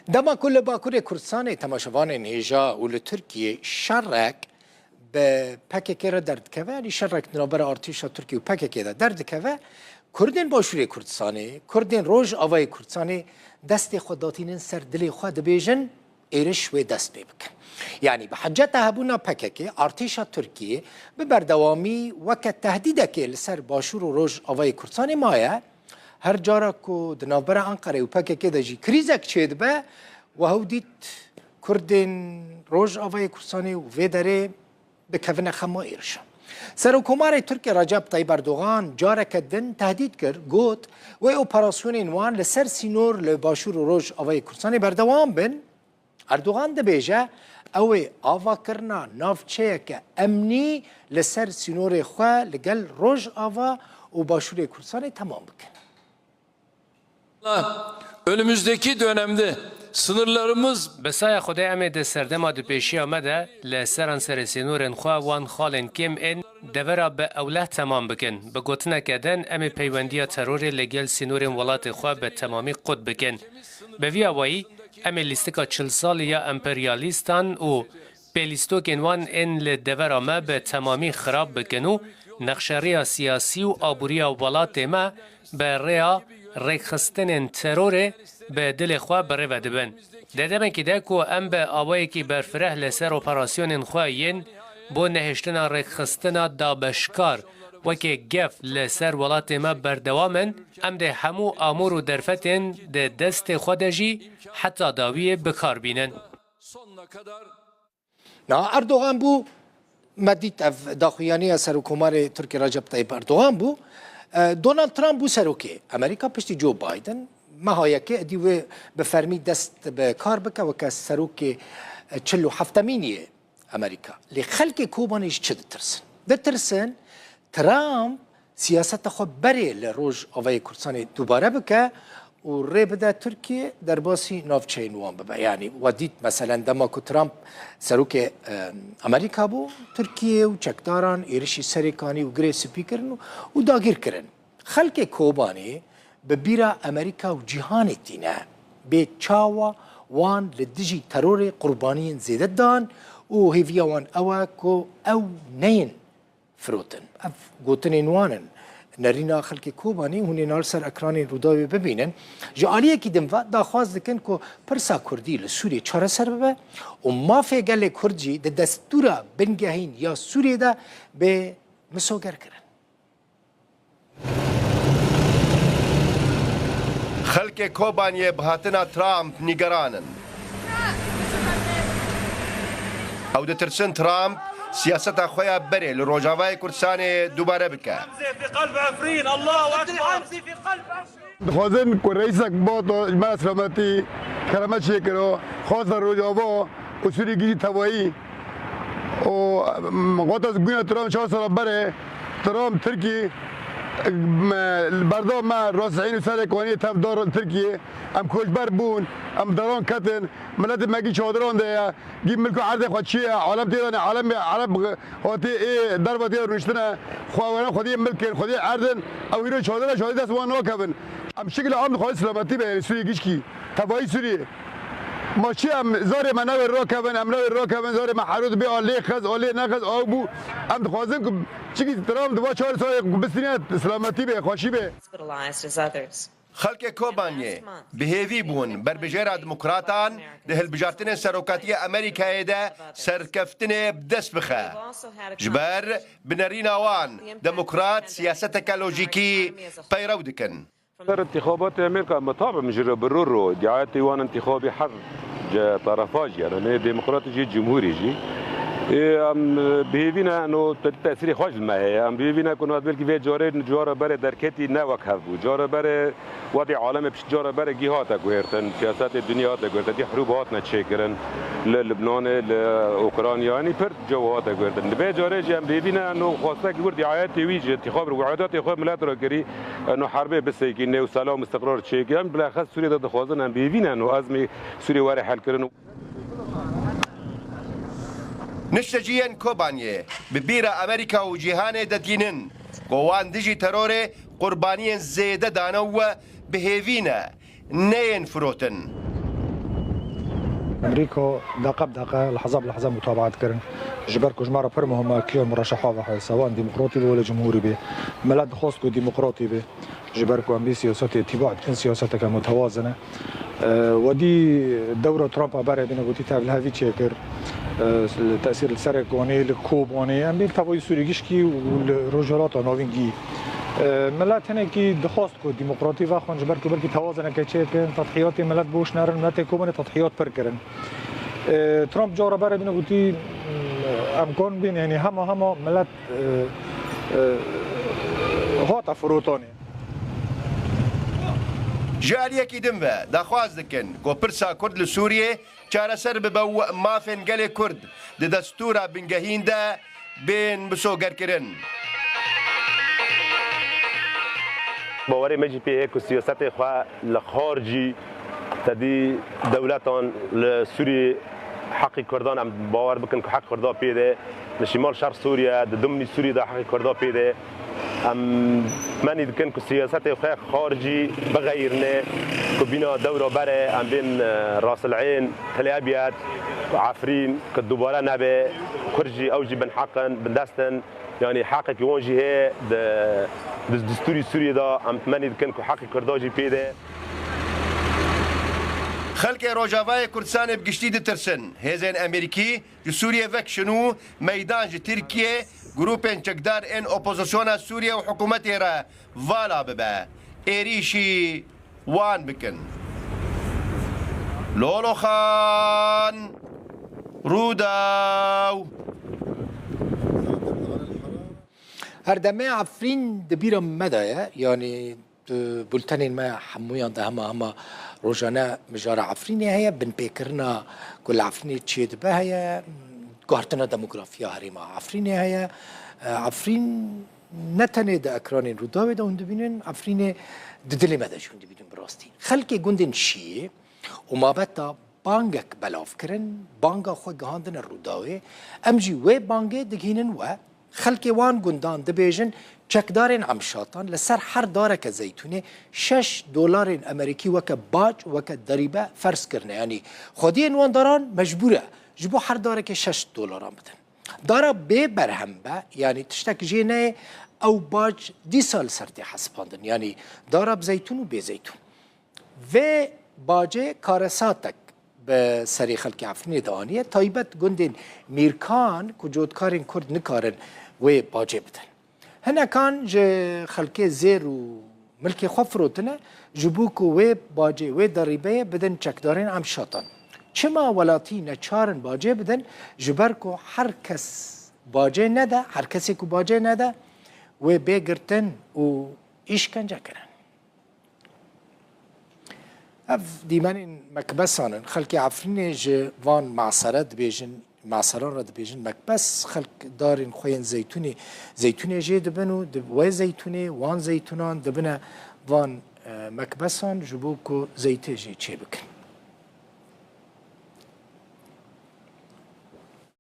دما كل باكوري كردستان تماشوان هيجا ولتركيا شرك بپککی را درد که ولی شرک نابر ارتش ترکیه و پککی را درد که و کردن باشوری کردستانی کردن روز آوای کردستانی دست خوداتین سر دل خود بیجن ایرش و دست بکن یعنی به حجت هبونا پککی ارتش ترکیه به بردوامی وقت تهدید که لسر باشور و روز آوای کردستانی مایه هر جارا کو دنابر انقره و پککی دجی کریزک چید به و هودیت کردن روز آوای کردستانی و ویدره بكفنا خمو إيرشا سرکومار ترکیه رجب طیب اردوغان جاره کدن تهدید کرد گوت و اپراسیون وان لسر سینور لباشور و روش آوای کردستان بردوام بن اردوغان دبیجه او آوا کرنا نافچه که امنی لسر سینور خواه لگل روش آوا و باشور کردستان تمام بکن. Önümüzdeki dönemde sınırlarımız بسای خدای امه ده سردما ده پیشی آمده لسران سر سینورن خواه وان خالن کم این دورا به اوله تمام بکن. به گوتنه کدن امه پیوندی ترور لگل سینورن ولات خواه به تمامی قد بکن. به وی آوایی امه لیستکا 40 سالی یا امپریالیستان و پیلیستو کنوان این لدورا ما به تمامی خراب بکنو نقشریا سیاسی و آبوریا ولات ما به ریا رکخستن ترور به دل خواه بره و دبن. دادم که دکو ام به آوایی که برفره لسر اپراسیون خواهین بو نهشتن رکخستن دابشکار و که گف لسر ولات ما بردوامن ام ده همو آمور و درفتن ده دست خودجی حتی داوی بکار بینن. نه اردوغان بو مدید داخویانی سرکومار ترکیه رجب طیب اردوغان بو دونالد ترامپ بو سروکی امریکا پشتی جو بایدن ماهایی که دیو به فرمی دست به کار بکه و که سروکی 47 امریکا لی خلق کوبانیش چه دترسن ترامپ سیاست خود بره لروج آوای کردستان دوباره بکه و ری بده ترکیه در باسی نافچه نوان ببه یعنی ودید مثلا دما که ترامپ سروک امریکا بو ترکیه و چکداران ایرشی سریکانی و گری سپیکرن و داگیر کرن خلق کوبانی به بیرا امریکا و جهان تینه به چاوا وان لدجی ترور قربانیین زیده دان و هیویا وان اوا کو او نین فروتن اف گوتن نوانن نرینا خلق کوبانی هونی نال سر اکرانی روداوی ببینن جالیه کی دم داخواز دکن کو پرسا کردی لسوریه چاره سر ببه و مافیا گل کردجی ده دستورا بنگهین یا سوریه ده به مسوگر کرن خلق کوبانی بهاتنا ترامپ نیگرانن او ده ترسن ترامپ سیاست خویا بره لروجاوای کردستان دوباره بکه. في قلب عفرين الله اكبر في قلب عفرين. خوازن که رئیسک با تو ما سلامتی کلمه چه کرو خواست روجاوا اصولی گیری توایی و وقت از گویا ترام 4 سال بره ترام ترکی بردام ما راسعين وسالك وانية تام دار تركيا ام كوجبر بون ام دارون كتن ملات ماجي شودرون ده جيب ملكو عرض خدشية عالم تيران عالم هاتي ايه ضربة تير رشتنا خوانا خدي ملك خدي عرضن او يرو شودرا شودرا سوان نوكبن ام شكل عام خالص سلامتي به سوري جيشكي تبعي سوري ماشي ام زاري مناوي الراكبن ام ناوي الراكبن زاري محروض بي عليه خز عليه نخز او بو ام خوازن چیزی ترام دو 4 سال بسنیت سلامتی به خوشی به خلق کوبانی بهیوی بون بر بجار دموکراتان ده البجارتن سروکاتی امریکایی ده سرکفتن بدست بخه جبر بنرین آوان دموکرات سیاست اکولوژیکی پیرو دکن انتخابات امریکا مطابع مجرى بالرورو دعاية وان انتخابي حر طرفاجي يعني ديمقراطي جمهوري بهيفينا انه تاثير خارج الماء ام بهيفينا كنا بلكي في جوار بره دركتي نوك هبو جوار بره وضع عالم بش جوار بره جهات غيرتن سياسات الدنيا غيرتن دي حروبات نتشكرن للبنان لاوكرانيا يعني فرد جوات غيرتن به جوار ام بهيفينا انه خاصه غير دعايات ويجي انتخاب وعدات اخوان ملات راكري انه حرب بس يكين وسلام واستقرار تشيكن بالاخص سوريا ضد خوازن ام بهيفينا انه ازمه سوريا واري حل كرن نشتجيان كوبانيه ببيرة أمريكا وجهان ددينن قوان ديجي تروري قربانيين زيادة دانوا بهيفينا نين فروتن امریکا دقیقه بدقیقه لحظه بلحظه متابعت کردن جبر کجمارا پر مهمه کیان مرشحا و سواء ديمقراطي ولا جمهوري به ملت خاص کو ديمقراطي به جبر کو ام بي سياسات اتباع كن سياساتك متوازنه ودي دوره ترامب بره بين قلت تاع الهافي تشيكر التاثير السرقوني الكوبوني ام بي تاوي سوريغشكي والرجالات نوفينجي ملت هنا كي دخواست کو ديمقراطي واخون جبر کو بلكي توازن كتشيكن تضحيات ملت بوش نرن ملت كوبون تضحيات بركرن ترامب جورا بره بين قلت امکان بین یعنی همه ملت هات فروتانی جاریەکی دم بە داخواز دکن گۆ پرسا کورد لە سووریێ چارەسەر ببە مافێن گەلێ کورد لە دەستورە بنگەهیندا بێن بسۆگەرکردن. باوەڕێ مەجی پێ هەیە کو سیاسەتێ خوا لە خارجی تەدی دەولەتان لە سووری حقی کردان هم باور بکن که حق کردا پیده نشمال شرق سوریا دمنی سوریه دا حق کردا پیده هم منی دکن که سیاست خیلی خارجی بغیرنه که بینا دورا بره هم بین راس العین تل ابیض عفرین که دوباره نبه کرجی اوجی بن حقن بن دستن يعني حقك يوجه هي دستوري سوريا دا هم منی دکن که حق کردا جی پیده خلق روجاوای کردستان بگشتی دترسن هزین امریکی جو سوریه وک شنو میدان جو ترکیه گروپن چکدار ان اپوزیسیون سوریه و حکومت را والا ببه ایریشی وان بکن لولو خان روداو هردمه عفرین دبیرم مدایه یعنی بولتنین ما حمویان ده همه روزانه مجار عفرینی هیا بن پیکرنا کل عفرینی چید به هیا گهرتنا دموگرافیا هریما عفرینی هیا عفرین نتنه ده اکران روداوی ده بینن عفرین ددلی مده شون بینن براستین خلقی گندن شیه و ما بتا بانگک بلاف کرن بانگا خو گهاندن روداوی امجی و بانگه دگینن و خلقی وان گندان دبیجن چکدارین عمشاتان لسر هر دارک زیتونه $6 امریکی وک باج وک ضریبه فرض کرنه یعنی خودی وان داران مجبوره جبو هر دارک $6 بدن دارا به برهم به یعنی تشتک جینه او باج 10 سال سرتی حسباندن یعنی دارا بزیتون و بزیتون و باجه کارساتک به سری خلق عفرین دانیه تایبت گندین میرکان کجودکارین کرد نکارن و باجه بدن هنا كان جه خلقي زير وملكي خفروتنا جبوكو و باجي و ضريبه بدن چکدارين عم شاطن چما ولاتي نچارن باجي بدن جبركو هر کس باجي نده هر کسی کو باجي نده و بگرتن و اشکنجه کرن اف ديمان مكبسان خلقي عفرين جه وان معصرت بيجن معصران را دبیجن مکبس خلق دارین خوین زیتونی جه دبنو و زیتونی وان زیتونان دبنه وان مکبسان جبو کو زیته جه چه بکن